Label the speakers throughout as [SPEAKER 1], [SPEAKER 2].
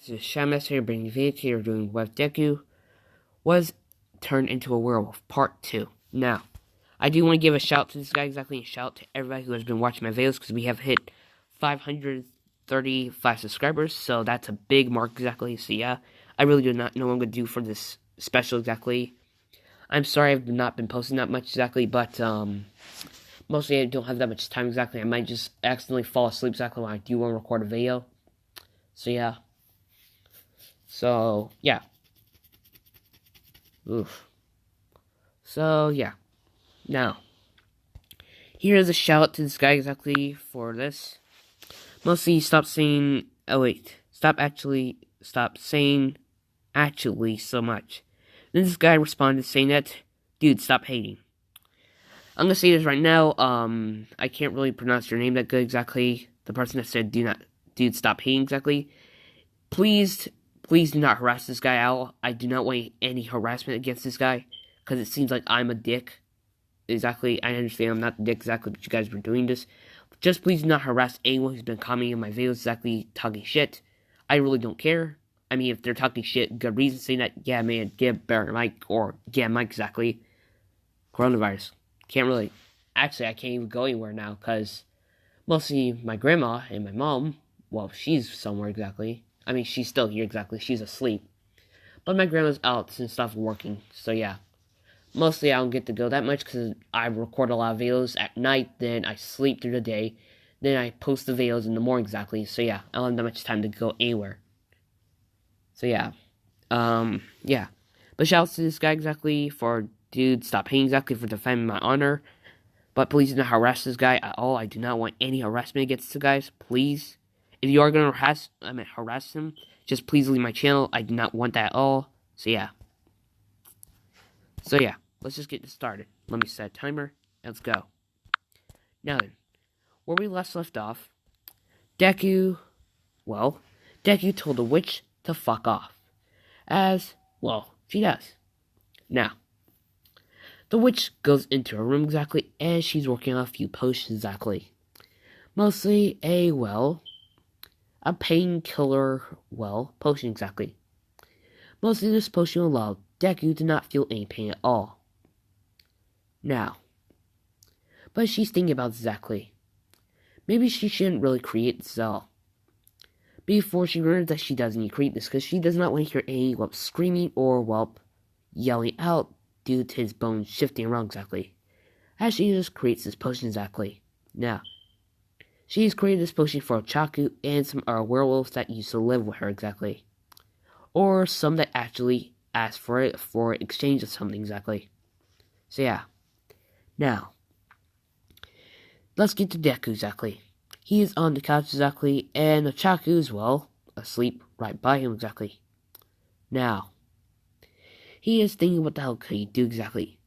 [SPEAKER 1] This is Shamaster bringing the video to you doing what Deku was turned into a werewolf, part 2. Now, I do want to give a shout to this guy exactly, and shout to everybody who has been watching my videos, because we have hit 535 subscribers, so that's a big mark exactly. So yeah, I really do not know what I'm going to do for this special exactly. I'm sorry I've not been posting that much exactly, but mostly I don't have that much time exactly. I might just accidentally fall asleep exactly when I do want to record a video. So yeah. So, yeah. Oof. So, yeah. Now, here's a shout out to this guy exactly for this. Mostly stop saying, stop saying actually so much. Then this guy responded saying that, dude, stop hating. I'm gonna say this right now, I can't really pronounce your name that good exactly. The person that said, dude, stop hating exactly. Please do not harass this guy out. I do not want any harassment against this guy, because it seems like I'm a dick. Exactly, I understand I'm not the dick exactly, but you guys were doing this. Just please do not harass anyone who's been commenting on my videos exactly talking shit. I really don't care. I mean, if they're talking shit, good reason saying that, yeah, man, get a better mic, or get a mic exactly. Coronavirus. Can't really. Actually, I can't even go anywhere now, because mostly my grandma and my mom, well, she's somewhere exactly. I mean, she's still here exactly. She's asleep. But my grandma's out and stuff working. So, yeah. Mostly, I don't get to go that much because I record a lot of videos at night. Then I sleep through the day. Then I post the videos in the morning exactly. So, yeah. I don't have that much time to go anywhere. So, yeah. Yeah. But shout out to this guy exactly for, dude, stop hating exactly for defending my honor. But please do not harass this guy at all. I do not want any harassment against the guys. Please. If you are going to harass him, just please leave my channel. I do not want that at all. So yeah, let's just get this started. Let me set a timer. Let's go. Now then, where we left off, Deku told the witch to fuck off. As, well, she does. Now, the witch goes into her room exactly, and she's working on a few potions exactly. Mostly a painkiller, potion exactly. Mostly this potion allowed Deku to not feel any pain at all. Now, but she's thinking about exactly. Maybe she shouldn't really create this at all. Before she remembers that she doesn't need to create this, because she does not want to hear any screaming or yelling out due to his bones shifting around exactly. As she just creates this potion exactly. Now, she's created this potion for Ochaku and some werewolves that used to live with her exactly. Or some that actually asked for it for exchange of something exactly. So yeah. Now, let's get to Deku exactly. He is on the couch exactly, and Ochaku is, asleep right by him exactly. Now, he is thinking what the hell could he do exactly.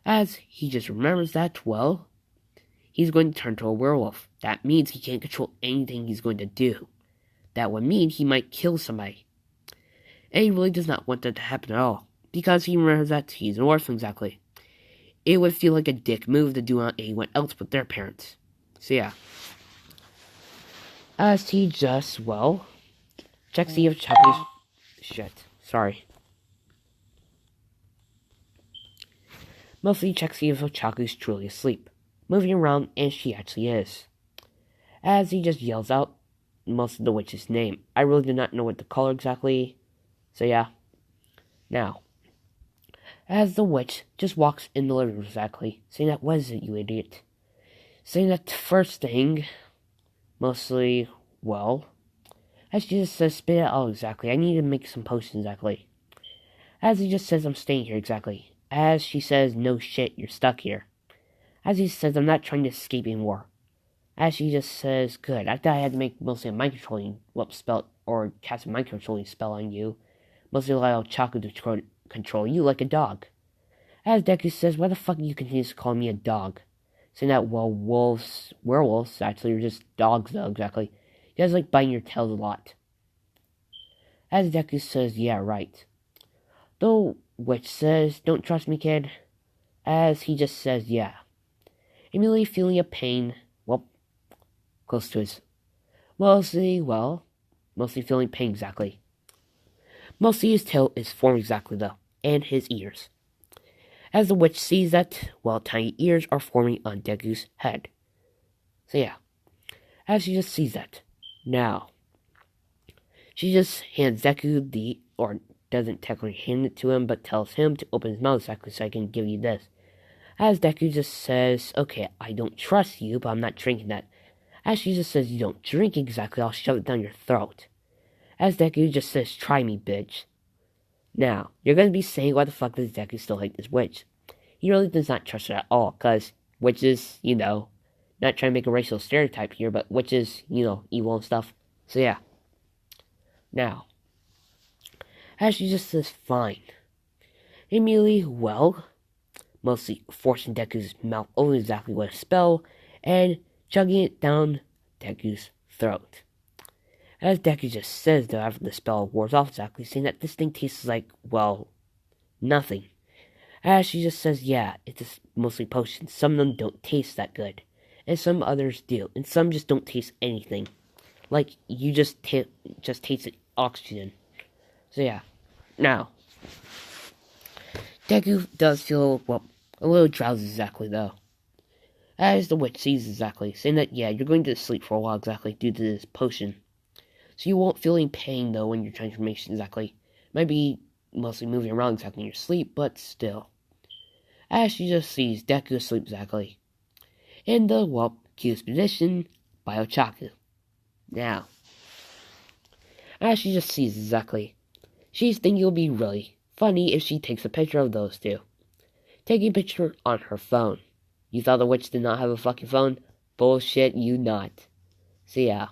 [SPEAKER 1] As he just remembers that, he's going to turn to a werewolf. That means he can't control anything he's going to do. That would mean he might kill somebody. And he really does not want that to happen at all, because he remembers that he's an orphan exactly. It would feel like a dick move to do on anyone else but their parents. So yeah. As he just, checks the Chaku's shit. Sorry. Mostly checks if Ochaku's truly asleep, moving around, and she actually is. As he just yells out most of the witch's name. I really do not know what to call her exactly. So yeah. Now, as the witch just walks in the living room exactly, saying that, what is it, you idiot? Saying that first thing, mostly, as she just says, spit it out exactly. I need to make some potions exactly. As he just says, I'm staying here exactly. As she says, no shit, you're stuck here. As he says, I'm not trying to escape anymore. As she just says, good, I thought I had to make mostly a mind controlling spell, or cast a mind controlling spell on you. Mostly allow Chaku to control you like a dog. As Deku says, why the fuck you continue to call me a dog? Saying that, werewolves actually are just dogs though, exactly. You guys like biting your tails a lot. As Deku says, yeah, right. The witch says, don't trust me, kid. As he just says, yeah. Immediately feeling a pain, close to his, mostly, mostly feeling pain exactly. Mostly his tail is formed exactly though, and his ears. As the witch sees that, well, tiny ears are forming on Deku's head. So yeah, as she just sees that. Now, she just hands Deku or doesn't technically hand it to him, but tells him to open his mouth exactly so I can give you this. As Deku just says, okay, I don't trust you, but I'm not drinking that. As she just says, you don't drink exactly, I'll shove it down your throat. As Deku just says, try me, bitch. Now, you're gonna be saying, why the fuck does Deku still hate this witch? He really does not trust her at all, cause witches, not trying to make a racial stereotype here, but witches, evil and stuff. So yeah. Now, as she just says, fine. Immediately, well, mostly forcing Deku's mouth over exactly with a spell, and chugging it down Deku's throat. As Deku just says, though, after the spell wears off exactly, saying that this thing tastes like, well, nothing. As she just says, yeah, it's mostly potions. Some of them don't taste that good, and some others do, and some just don't taste anything. Like, you just tasted oxygen. So yeah. Now, Deku does feel, well, a little drowsy exactly, though. As the witch sees exactly, saying that, yeah, you're going to sleep for a while exactly due to this potion. So you won't feel any pain, though, when your transformation exactly. Might be mostly moving around exactly in your sleep, but still. As she just sees Deku asleep exactly. In the, well, cutest position by Ochaku. Now, as she just sees exactly, she's thinking it would be really funny if she takes a picture of those two. Taking a picture on her phone. You thought the witch did not have a fucking phone? Bullshit, you not. So yeah.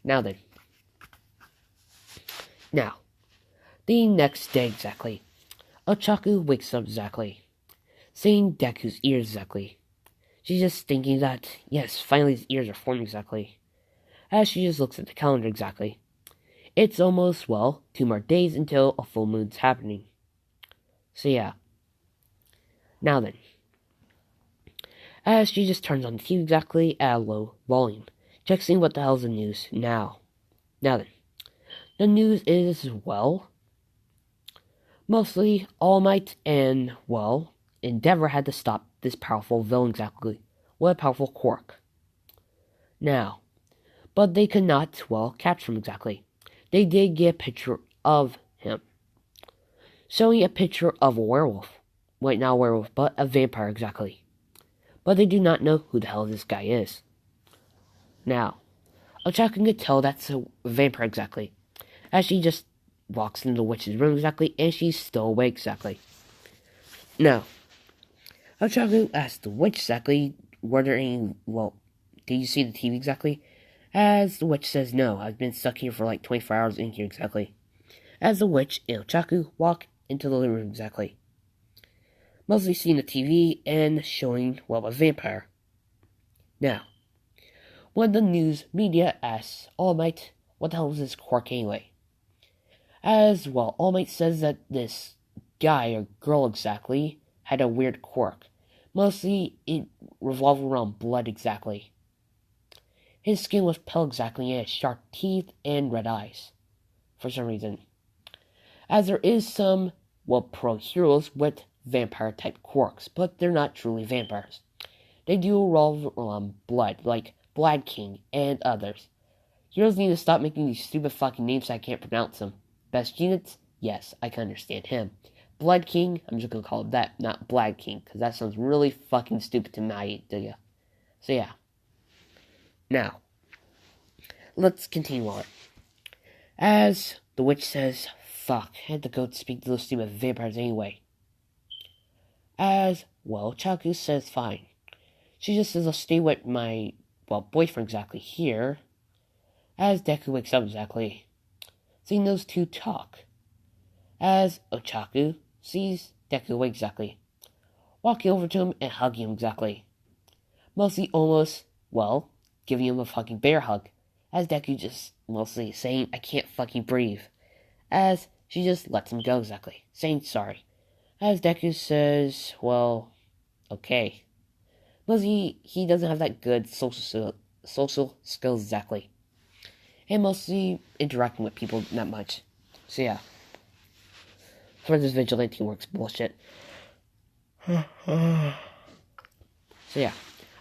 [SPEAKER 1] Now then. Now, the next day exactly, Ochaku wakes up exactly, seeing Deku's ears exactly. She's just thinking that, yes, finally his ears are formed exactly. As she just looks at the calendar exactly. It's almost, well, 2 more days until a full moon's happening. So yeah. Now then. As she just turns on the TV exactly at a low volume, checks seeing what the hell's the news now. Now then. The news is, well, mostly All Might and, well, Endeavor had to stop this powerful villain exactly. What a powerful quirk. Now, but they could not, well, capture him exactly. They did get a picture of him. Showing a picture of a werewolf. Wait, not a werewolf, but a vampire exactly. But they do not know who the hell this guy is. Now, Ochaku could tell that's a vampire exactly. As she just walks into the witch's room exactly, and she's still awake exactly. Now, Ochaku asks the witch exactly, were there any, well, did you see the TV exactly? As the witch says no, I've been stuck here for like 24 hours in here exactly. As the witch and Ochaku walk into the living room exactly. Mostly seeing the TV and showing, well, a vampire. Now, when the news media asks All Might, what the hell is this quirk anyway? As, well, All Might says that this guy or girl exactly had a weird quirk. Mostly it revolved around blood exactly. His skin was pale exactly and had sharp teeth and red eyes. For some reason. As there is some, well, pro heroes with vampire type quirks, but they're not truly vampires. They do revolve around blood, like Blood King and others. Heroes need to stop making these stupid fucking names so I can't pronounce them. Best units? Yes, I can understand him. Blood King, I'm just gonna call it that, not Blood King, because that sounds really fucking stupid to my idea. So yeah. Now, let's continue on. As the witch says, fuck, I had to go speak to those stupid vampires anyway. As, well, Chaku says fine. She just says I'll stay with my, well, boyfriend exactly here. As Deku wakes up exactly, seeing those two talk. As Ochaku sees Deku awake exactly, walking over to him and hugging him exactly. Mostly almost, well, giving him a fucking bear hug. As Deku just mostly saying, I can't fucking breathe. As she just lets him go exactly, saying sorry. As Deku says, well, okay. Mostly he doesn't have that good social skills exactly. and mostly interacting with people not much. So yeah. For this vigilante works bullshit. So yeah.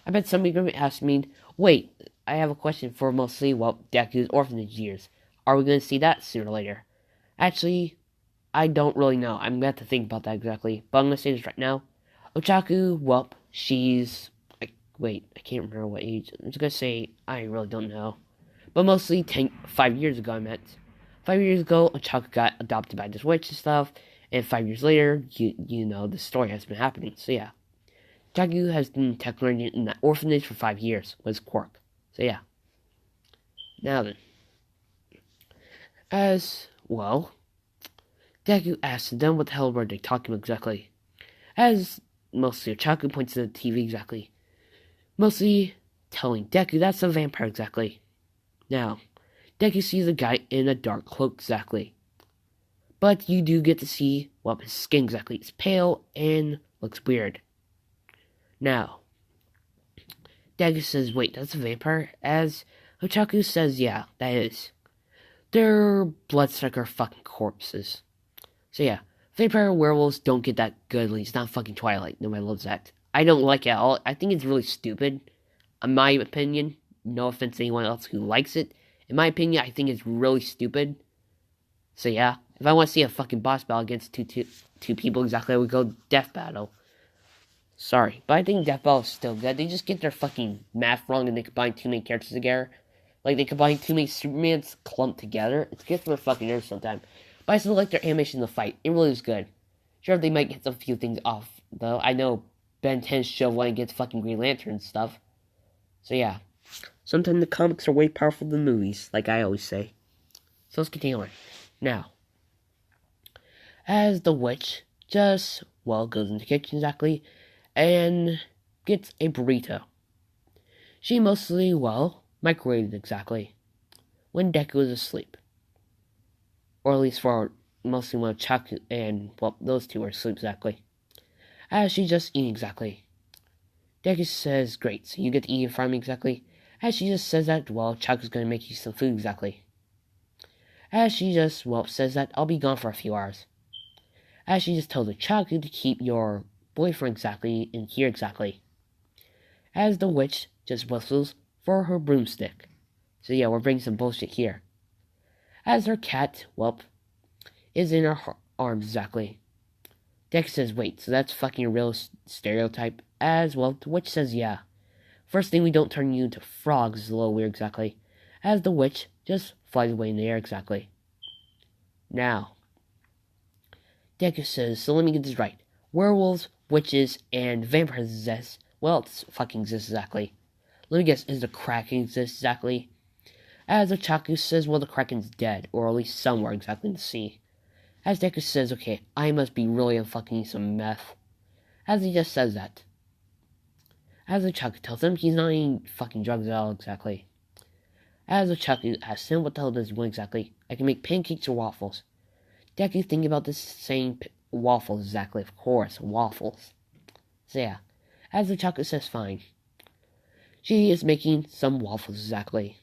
[SPEAKER 1] I bet somebody gonna ask me, wait, I have a question for mostly, Deku's orphanage years. Are we gonna see that sooner or later? Actually, I don't really know. I'm gonna have to think about that exactly. But I'm gonna say this right now. Ochaku, she's... I can't remember what age. I'm just gonna say, I really don't know. But mostly 5 years ago, I meant. 5 years ago, Ochaku got adopted by this witch and stuff. And 5 years later, you know, the story has been happening. So yeah. Deku has been technically in that orphanage for 5 years with his quirk. So yeah. Now then. Deku asked them what the hell were they talking about exactly. As mostly Ochaku points to the TV exactly. Mostly telling Deku that's a vampire exactly. Now, Deku sees a guy in a dark cloak exactly. But you do get to see, his skin exactly. It's pale and looks weird. Now, Deku says, wait, that's a vampire? As Ochaku says, yeah, that is. They're bloodsucker fucking corpses. So yeah, vampire werewolves don't get that good. It's not fucking Twilight. Nobody loves that. I don't like it at all. I think it's really stupid. In my opinion, no offense to anyone else who likes it. In my opinion, I think it's really stupid. So yeah, if I want to see a fucking boss battle against two people exactly, I would go death battle. Sorry, but I think death battle is still good. They just get their fucking math wrong and they combine too many characters together. Like, they combine too many Supermans clumped together. It gets my fucking nerves sometimes. But I still like their animation in the fight. It really is good. Sure, they might get a few things off, though. I know Ben 10's show when it gets fucking Green Lantern and stuff. So yeah. Sometimes the comics are way powerful than movies, like I always say. So let's continue on. Now, as the witch just, goes into the kitchen exactly, and gets a burrito. She mostly, microwaved exactly, when Deku was asleep. Or at least for mostly when Chuck and, those two were asleep exactly. As she just eating exactly. Deku says, great, so you get to eat it from me exactly. As she just says that, Chuck is going to make you some food exactly. As she just, says that, I'll be gone for a few hours. As she just told the Chuck to keep your boyfriend exactly in here exactly. As the witch just whistles for her broomstick. So yeah, we're bringing some bullshit here. As her cat, is in her arms exactly. Deku says, wait, so that's fucking a real stereotype? As, the witch says, yeah. First thing, we don't turn you into frogs is a little weird exactly. As the witch just flies away in the air exactly. Now, Deku says, so let me get this right. Werewolves, witches, and vampires exist. It fucking exists exactly. Let me guess, is the Kraken exist exactly? As Ochaku says, the Kraken's dead, or at least somewhere exactly in the sea. As Deku says, okay, I must be really unfucking some meth. As he just says that. As Ochaku tells him he's not eating fucking drugs at all exactly. As Ochaku asks him what the hell does he want exactly, I can make pancakes or waffles. Deku thinking about this saying waffles exactly, of course, waffles. So yeah, as Ochaku says fine. She is making some waffles exactly.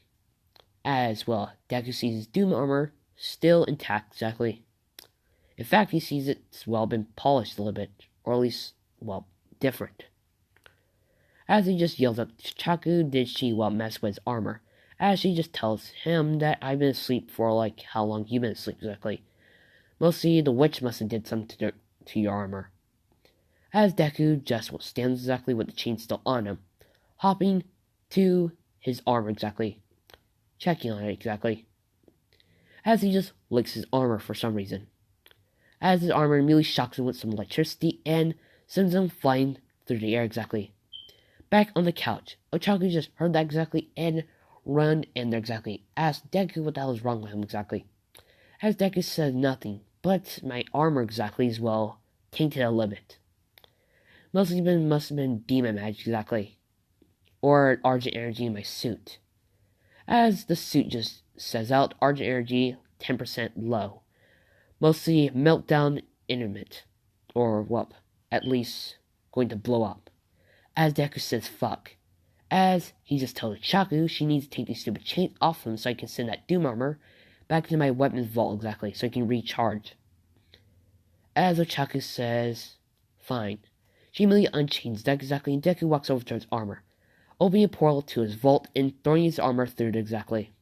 [SPEAKER 1] As Deku sees his Doom armor still intact exactly. In fact, he sees it's been polished a little bit, or at least different. As he just yells at Chaku, did she mess with his armor? As she just tells him that I've been asleep for how long you've been asleep exactly. Mostly the witch must have did something to your armor. As Deku just stands exactly with the chain still on him, hopping to his armor exactly, checking on it exactly. As he just licks his armor for some reason. As his armor immediately shocks him with some electricity and sends him flying through the air exactly. Back on the couch, Ochaku just heard that exactly and run in there exactly. Asked Deku what the hell is wrong with him exactly. As Deku says nothing, but my armor exactly is tainted a little bit. Must have been demon magic exactly. Or Argent energy in my suit. As the suit just says out, Argent energy 10% low. Mostly meltdown intermittent. Or at least going to blow up. As Deku says fuck. As he just tells Chaku she needs to take these stupid chains off him so I can send that Doom armor back into my weapons vault exactly, so I can recharge. As Ochaku says, fine. She immediately unchains Deku exactly, and Deku walks over to his armor, opening a portal to his vault and throwing his armor through it exactly.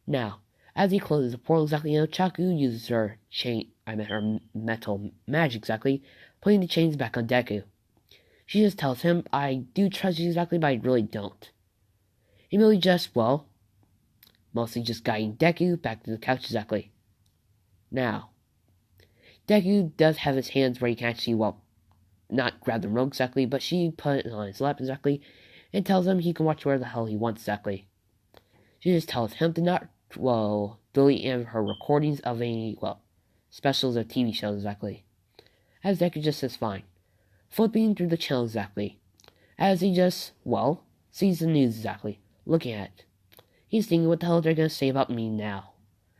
[SPEAKER 1] Now, as he closes the portal exactly, Ochaku uses her her metal magic exactly, putting the chains back on Deku. She just tells him, I do trust you exactly, but I really don't. He merely just, well, mostly just guiding Deku back to the couch exactly. Now, Deku does have his hands where he can actually, well, not grab the remote exactly, but she put it on his lap exactly, and tells him he can watch where the hell he wants exactly. She just tells him to not, well, delete any of her recordings of any, well, specials or TV shows exactly. As Deku just says fine, flipping through the channel exactly, as he just, well, sees the news exactly, looking at it. He's thinking what the hell they're gonna say about me now.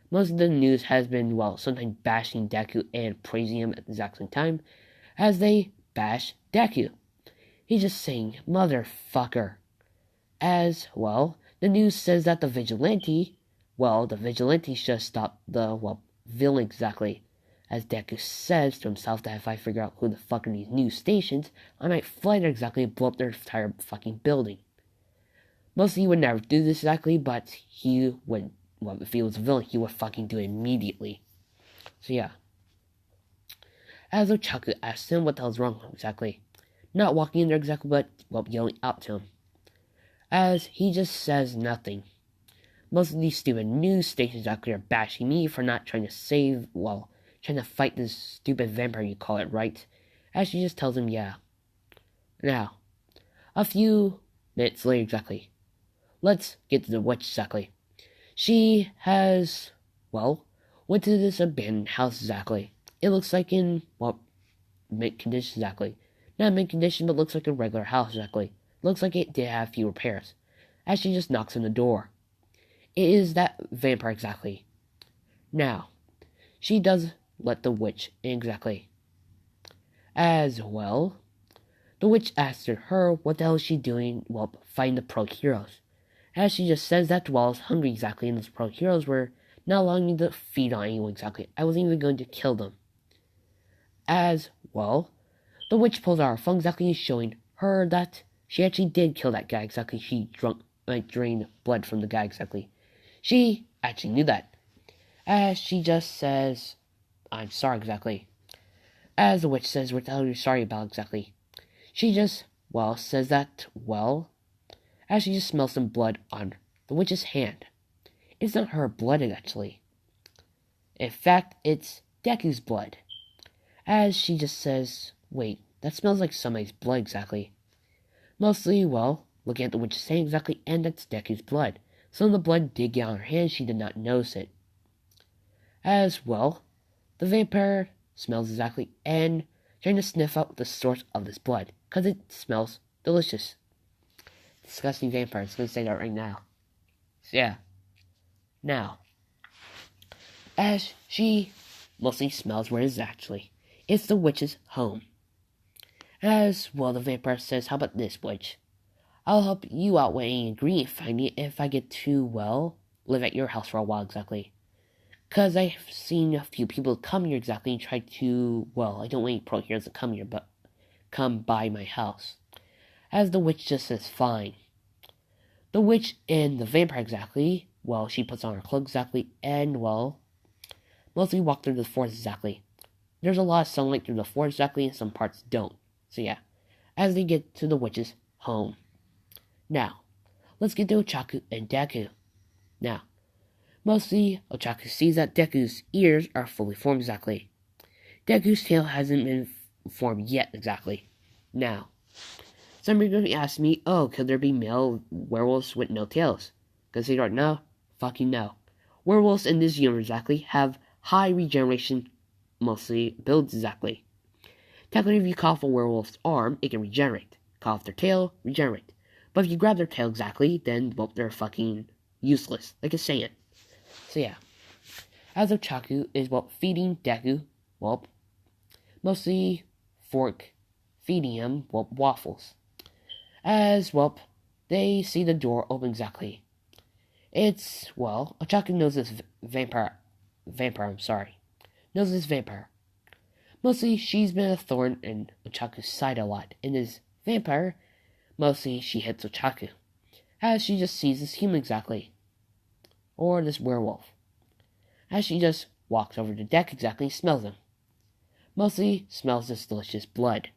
[SPEAKER 1] Most of the news has been, well, sometimes bashing Deku and praising him at the exact same time, as they bash Deku. He's just saying, motherfucker. As, well, the news says that the vigilantes just stopped the, well, villain exactly. As Deku says to himself that if I figure out who the fuck are these news stations, I might fly there exactly and blow up their entire fucking building. Mostly he would never do this exactly, but he would, well, if he was a villain, he would fucking do it immediately. So yeah. As Ochaku asks him what the hell's wrong exactly. Not walking in there exactly, but, well, yelling out to him. As he just says nothing. Most of these stupid news stations exactly are bashing me for not trying to save, well, trying to fight this stupid vampire you call it, right? As she just tells him, yeah. Now, a few minutes later exactly. Let's get to the witch exactly. She has, well, went to this abandoned house exactly. It looks like in, well, mint condition exactly. Not mint condition, but looks like a regular house exactly. Looks like it did have a few repairs. As she just knocks on the door. It is that vampire exactly. Now, she does let the witch in exactly. As well, the witch asks her what the hell is she doing, well, fighting the pro heroes. As she just says that while I was hungry exactly, and those pro heroes were not allowing me to feed on anyone exactly. I wasn't even going to kill them. As well, the witch pulls out her phone exactly, showing her that she actually did kill that guy exactly. She drained blood from the guy exactly. She actually knew that. As she just says, I'm sorry exactly. As the witch says, what the hell are you sorry about exactly? She just, well, says that, well, as she just smells some blood on the witch's hand. It's not her blood actually. In fact, it's Deku's blood. As she just says, wait, that smells like somebody's blood exactly. Mostly, well, looking at the witch's hand exactly, and that's Deku's blood. Some of the blood did get on her hand, she did not notice it. As well, the vampire smells exactly, and trying to sniff out the source of this blood, because it smells delicious. Disgusting vampire, I'm going to say that right now. So yeah. Now, as she mostly smells where it is actually, it's the witch's home. As well, the vampire says, how about this, witch? I'll help you out with any ingredient finding if I get to, well, live at your house for a while exactly. Because I've seen a few people come here exactly and try to, well, I don't want any pro heroes to come here, but come by my house. As the witch just says, fine. The witch and the vampire exactly, well, she puts on her clothes exactly, and, well, mostly walk through the forest exactly. There's a lot of sunlight through the forest exactly, and some parts don't. So yeah, as they get to the witch's home. Now, let's get to Ochaku and Deku. Now, mostly, Ochaku sees that Deku's ears are fully formed exactly. Deku's tail hasn't been formed yet exactly. Now, some are going to ask me, oh, could there be male werewolves with no tails? Consider it no, fucking no. Werewolves in this universe exactly have high regeneration, mostly builds exactly. Technically, if you cut off a werewolf's arm, it can regenerate. Cut off their tail, regenerate. But if you grab their tail exactly, then, well, they're fucking useless, like a Saiyan. So yeah. As Ochaku is, well, feeding Deku, well, mostly feeding him, well, waffles. As, well, they see the door open exactly. It's, well, Ochaku knows this vampire, knows this vampire. Mostly, she's been a thorn in Ochaku's side a lot, and this vampire, mostly she hits Ochaku, as she just sees this human exactly, or this werewolf, as she just walks over to Deku exactly, smells him. Mostly smells this delicious blood.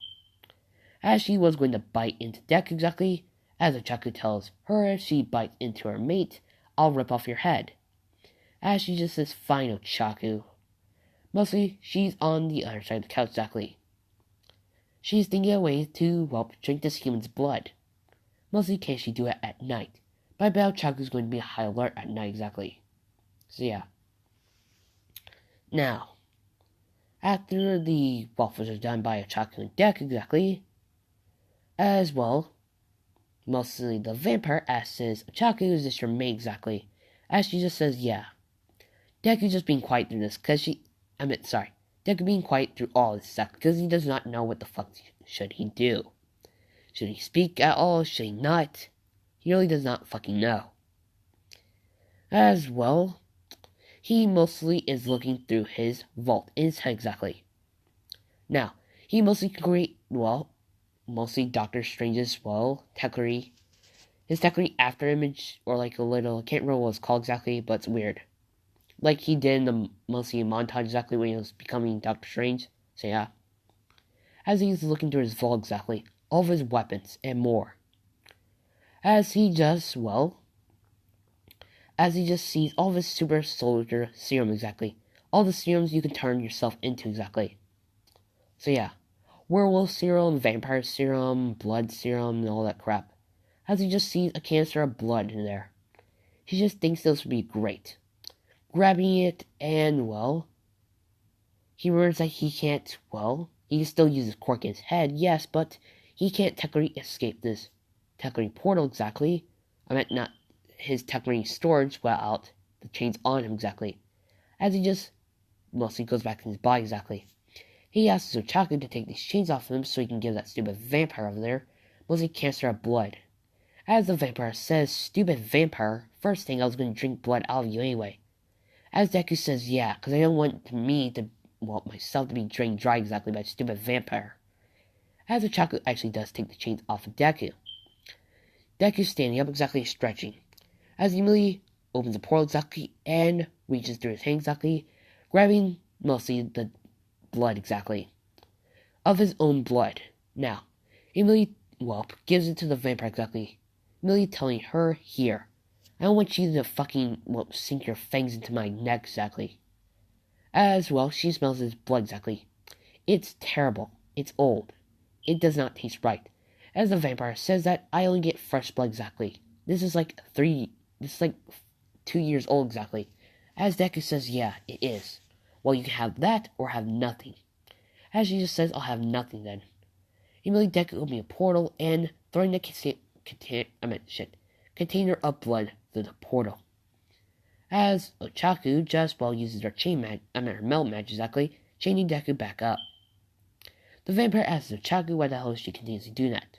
[SPEAKER 1] As she was going to bite into Deku exactly, as Ochaku tells her if she bites into her mate, I'll rip off your head. As she just says, fine, Ochaku. Mostly, she's on the other side of the couch exactly. She's thinking of ways to, well, drink this human's blood. Mostly, can she do it at night? But I bet Ochaku's going to be on high alert at night exactly. So yeah. Now, after the waffles are done by Ochaku and Deku exactly, as well, mostly the vampire asks Ochaku, is this your mate exactly? As she just says, yeah. Deku just being quiet through this, Deku being quiet through all this stuff, because he does not know what the fuck should he do. Should he speak at all? Should he not? He really does not fucking know. As well, he mostly is looking through his vault in his head exactly. Now, he mostly mostly Doctor Strange's, his technically after image, or like a little, I can't remember what it's called exactly, but it's weird. Like he did in the mostly montage exactly when he was becoming Doctor Strange. So yeah. As he's looking through his vault exactly, all of his weapons and more. As he just sees all of his super soldier serum exactly. All the serums you can turn yourself into exactly. So yeah. Werewolf serum, vampire serum, blood serum, and all that crap. As he just sees a canister of blood in there. He just thinks this would be great. Grabbing it, and, he remembers that he can't, he can still use his quirk in his head, yes, but he can't technically escape this technically portal exactly. I meant not his technically storage without the chains on him exactly. As he just mostly goes back in his body exactly. He asks Ochaku to take these chains off him so he can give that stupid vampire over there mostly canister of blood. As the vampire says, stupid vampire, first thing I was going to drink blood out of you anyway. As Deku says, yeah, because I don't want myself to be drained dry exactly by a stupid vampire. As Ochaku actually does take the chains off of Deku. Deku's standing up exactly, stretching. As he immediately opens the portal exactly and reaches through his hand exactly, grabbing mostly the blood exactly. Of his own blood. Now, he immediately, gives it to the vampire exactly. Immediately telling her, here. I don't want you to fucking, sink your fangs into my neck exactly. As she smells his blood exactly. It's terrible. It's old. It does not taste right. As the vampire says that, I only get fresh blood exactly. This is like 2 years old exactly. As Deku says, yeah, it is. Well, you can have that or have nothing. As she just says, I'll have nothing then. Immediately Deku opening a portal and throwing the container of blood through the portal. As Ochaku just uses her her melt magic exactly, chaining Deku back up. The vampire asks Ochaku why the hell she continues to do that.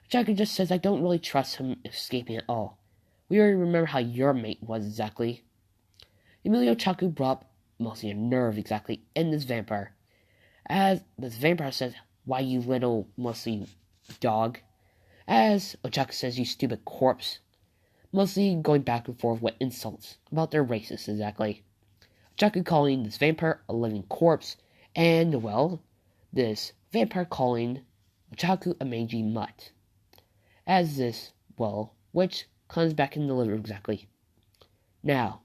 [SPEAKER 1] Ochaku just says I don't really trust him escaping at all. We already remember how your mate was exactly. Immediately Ochaku brought mostly a nerve exactly in this vampire. As this vampire says, why you little mostly dog? As Ochaku says, you stupid corpse. Mostly going back and forth with insults about their races exactly. Ochaku calling this vampire a living corpse, and this vampire calling Ochaku a mangy mutt. As this, witch comes back in the living room exactly. Now,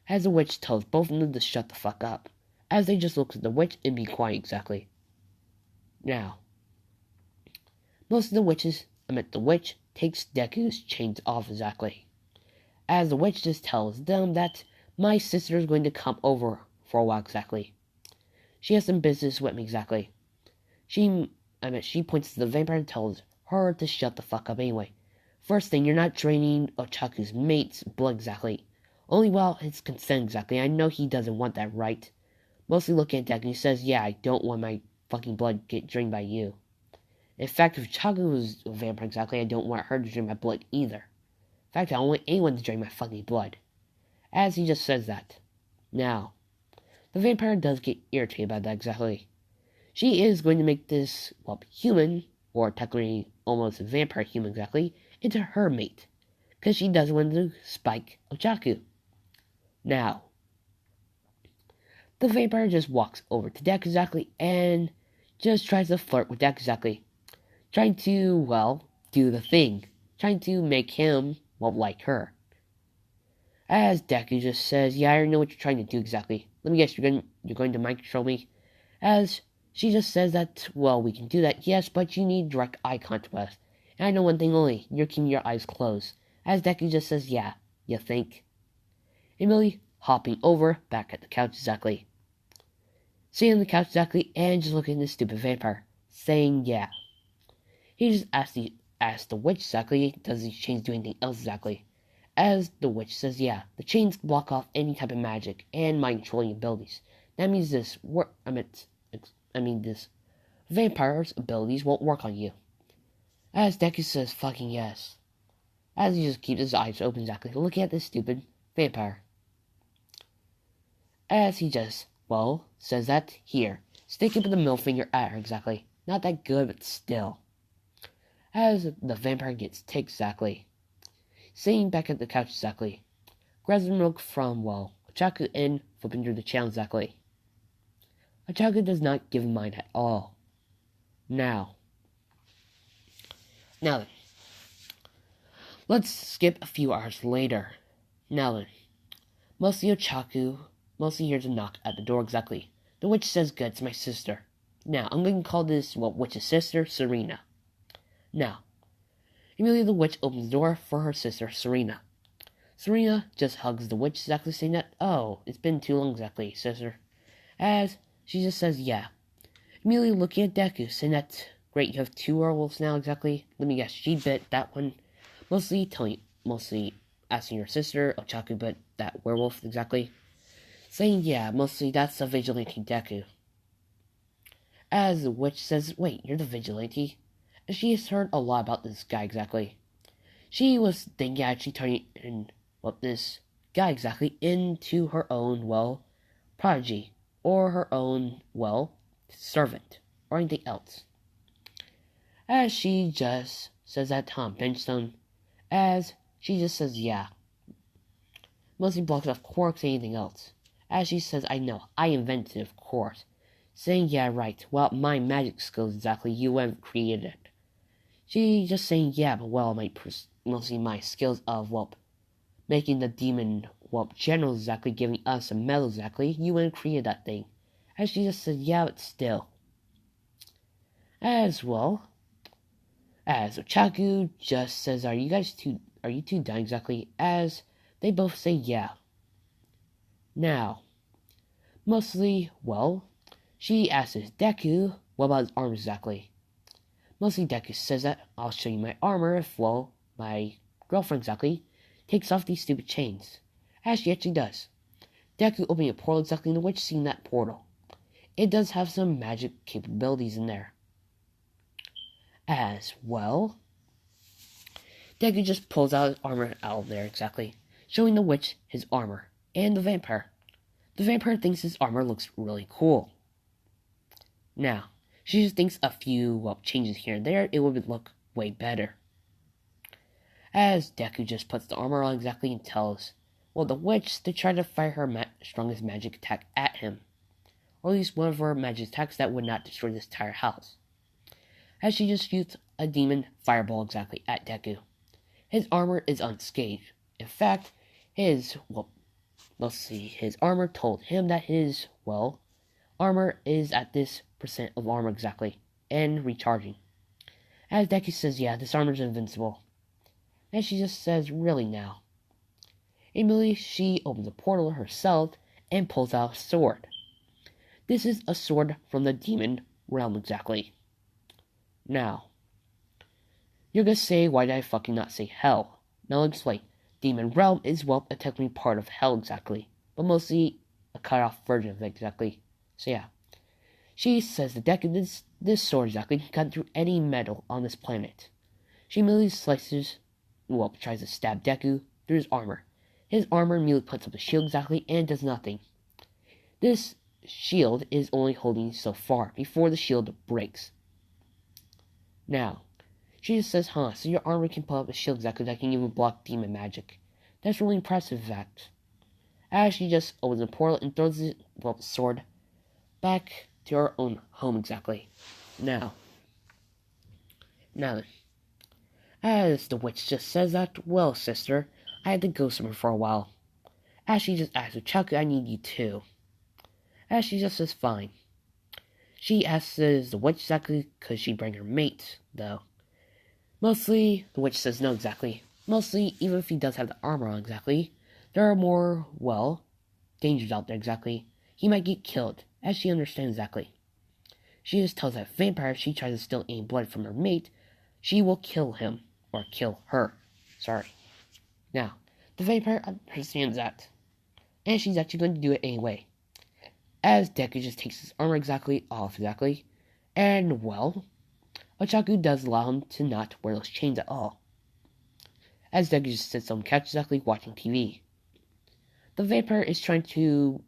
[SPEAKER 1] as the witch tells both of them to shut the fuck up, as they just look at the witch and be quiet exactly. Now, most of the witch takes Deku's chains off exactly. As the witch just tells them that my sister is going to come over for a while exactly. She has some business with me exactly. She points to the vampire and tells her to shut the fuck up anyway. First thing, you're not draining Ochaku's mate's blood exactly. Only while his consent exactly. I know he doesn't want that, right? Mostly looking at Deku, he says, yeah, I don't want my fucking blood get drained by you. In fact, if Chaga was a vampire exactly, I don't want her to drain my blood either. In fact, I don't want anyone to drain my fucking blood. As he just says that. Now, the vampire does get irritated by that exactly. She is going to make this, well, human, or technically almost a vampire human exactly, into her mate. Because she doesn't want to spike Ochaku. Now, the vampire just walks over to Deku exactly and just tries to flirt with Deku exactly. Trying to, well, do the thing. Trying to make him, well, like her. As Deku just says, yeah, I already know what you're trying to do exactly. Let me guess, you're going to mind control me? As she just says that, well, we can do that, yes, but you need direct eye contact with us. And I know one thing only, you're keeping your eyes closed. As Deku just says, yeah, you think? Emily hopping over, back at the couch exactly. Sitting on the couch exactly, and just looking at this stupid vampire, saying, yeah. He just asked the witch exactly, does these chains do anything else exactly? As the witch says, yeah, the chains block off any type of magic and mind controlling abilities. That means this vampire's abilities won't work on you. As Deku says, fucking yes. As he just keeps his eyes open exactly, looking at this stupid vampire. As he just, well, says that, here, stick up the middle finger at her exactly. Not that good, but still. As the vampire gets ticked exactly. Sitting back at the couch exactly. Grabs the milk from, well, Ochaku and flipping through the channel exactly. Ochaku does not give a mind at all. Now then. Let's skip a few hours later. Now then. Ochaku mostly hears a knock at the door exactly. The witch says, good, it's my sister. Now, I'm going to call this, well, witch's sister, Serena. Now, immediately the witch opens the door for her sister, Serena. Serena just hugs the witch exactly, saying that, oh, it's been too long exactly, sister. As she just says, yeah. Immediately looking at Deku, saying that, great, you have 2 werewolves now exactly. Let me guess, she bit that one. Mostly asking your sister, Ochaku bit that werewolf exactly. Saying, yeah, mostly that's the vigilante Deku. As the witch says, wait, you're the vigilante? And she has heard a lot about this guy exactly. She was thinking actually turning this guy exactly into her own, well, prodigy. Or her own, well, servant. Or anything else. As she just says that Tom Benchstone. As she just says, yeah. Mostly blocks off quirks and anything else. As she says, I know, I invented it, of course. Saying, yeah, right, well, my magic skills exactly, you haven't created it. She just saying, yeah, but well, mostly my skills of, well, making the demon, well, general exactly, giving us a medal exactly, you wouldn't create that thing. As she just said, yeah, but still. As well, as Ochaku just says, are you two done exactly? As they both say, yeah. Now, mostly, well, she asks Deku, what about his armor exactly? Mostly Deku says that, I'll show you my armor if, well, my girlfriend exactly takes off these stupid chains. As she actually does. Deku opening a portal exactly in which seeing that portal. It does have some magic capabilities in there. As well, Deku just pulls out his armor out of there exactly, showing the witch his armor, and the vampire. The vampire thinks his armor looks really cool. Now, she just thinks a few, well, changes here and there, it would look way better. As Deku just puts the armor on exactly and tells, well, the witch to try to fire her strongest magic attack at him. Or at least one of her magic attacks that would not destroy this entire house. As she just shoots a demon fireball exactly at Deku. His armor is unscathed. In fact, his armor told him that his, well, armor is at this percent of armor exactly, and recharging. As Deku says, yeah, this armor's invincible. And she just says, really now? Immediately, she opens a portal herself and pulls out a sword. This is a sword from the demon realm exactly. Now, you're gonna say, why did I fucking not say hell? Now let me explain. Demon realm is, well, technically part of hell exactly, but mostly a cut off version of it exactly. So yeah. She says that Deku, this sword exactly, can cut through any metal on this planet. She immediately tries to stab Deku through his armor. His armor immediately puts up a shield exactly and does nothing. This shield is only holding so far before the shield breaks. Now, she just says, so your armor can put up a shield exactly that can even block demon magic. That's really impressive, in fact. As she just opens a portal and throws the sword back to her own home exactly. Now then, as the witch just says that, well, sister, I had to go somewhere for a while. As she just asks, Chuck, I need you too. As she just says, fine. She asks the witch exactly, could she bring her mate, though? Mostly, the witch says no exactly. Mostly, even if he does have the armor on exactly, there are more, dangers out there exactly. He might get killed, as she understands exactly. She just tells that vampire if she tries to steal any blood from her mate, she will kill him, or kill her. Sorry. Now, the vampire understands that, and she's actually going to do it anyway. As Deku just takes his armor exactly off exactly, and Ochaku does allow him to not wear those chains at all. As Deku just sits on the couch exactly watching TV. The vampire is trying to,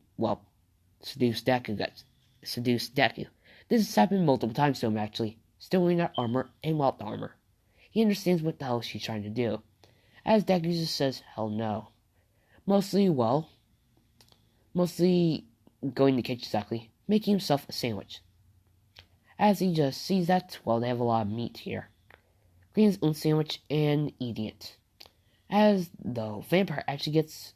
[SPEAKER 1] seduce Deku. This has happened multiple times to him actually, still wearing that armor and without the armor. He understands what the hell she's trying to do. As Deku just says, hell no. Mostly going to the kitchen exactly, making himself a sandwich. As he just sees that, they have a lot of meat here. Cleaning his own sandwich and eating it. As the vampire actually gets,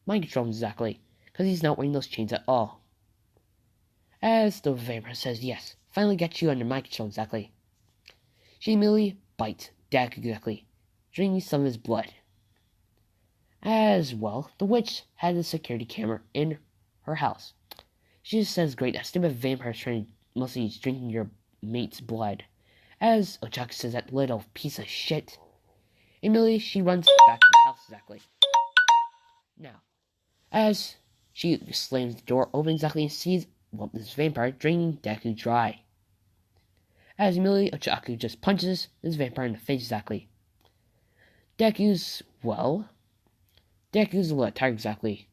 [SPEAKER 1] mind control exactly, because he's not wearing those chains at all. As the vampire says, yes, finally got you under mind control exactly. She immediately bites Deku exactly, draining some of his blood. As the witch had a security camera in her house. She just says, great, that stupid vampire is trying to mostly drinking your mate's blood. As Ochaku says, that little piece of shit. Immediately, she runs back to the house exactly. Now, as she slams the door open exactly and sees, this vampire draining Deku dry. As immediately, Ochaku just punches this vampire in the face exactly. Deku's a little tired exactly.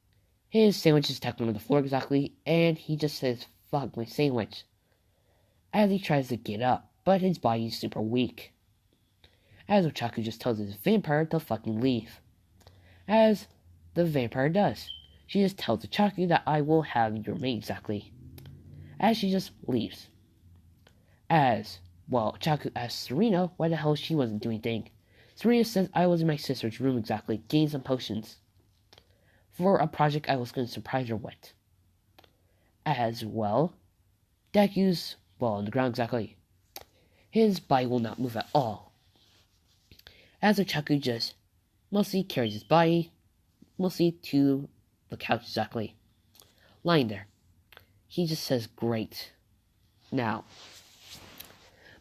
[SPEAKER 1] His sandwich is tucked under the floor exactly, and he just says, fuck my sandwich. As he tries to get up, but his body is super weak. As Ochaku just tells his vampire to fucking leave. As the vampire does. She just tells Ochaku that I will have your mate exactly. As she just leaves. Ochaku asks Serena why the hell she wasn't doing anything. Serena says I was in my sister's room exactly, getting some potions. For a project I was going to surprise her with. Deku's, on the ground exactly. His body will not move at all. As Ochaku just mostly carries his body, mostly to the couch exactly. Lying there. He just says, great. Now,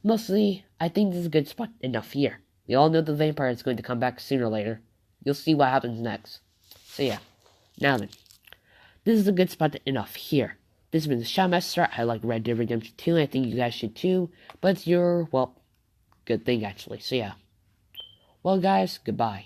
[SPEAKER 1] mostly, I think this is a good spot enough here. We all know the vampire is going to come back sooner or later. You'll see what happens next. So yeah. Now then, this is a good spot enough here. This has been the Shotmaster. I like Red Dead Redemption 2, and I think you guys should too. But it's your, good thing actually. So yeah. Well guys, goodbye.